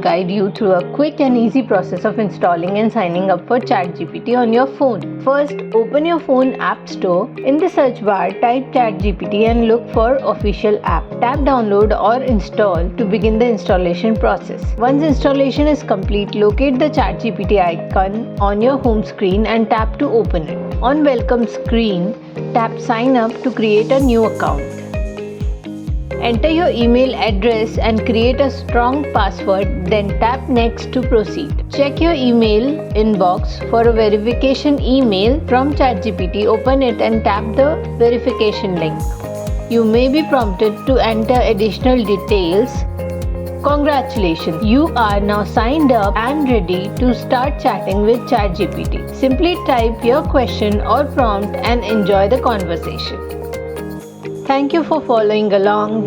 guide you through a quick and easy process of installing and signing up for ChatGPT on your phone. First, open your phone App Store. In the search bar, type ChatGPT and look for official app. Tap download or install to begin the installation process. Once installation is complete, locate the ChatGPT icon on your home screen and tap to open it. On welcome screen, tap sign up to create a new account. Enter your email address and create a strong password, then tap next to proceed. Check your email inbox for a verification email from ChatGPT. Open it and tap the verification link. You may be prompted to enter additional details. Congratulations, you are now signed up and ready to start chatting with ChatGPT. Simply type your question or prompt and enjoy the conversation. Thank you for following along.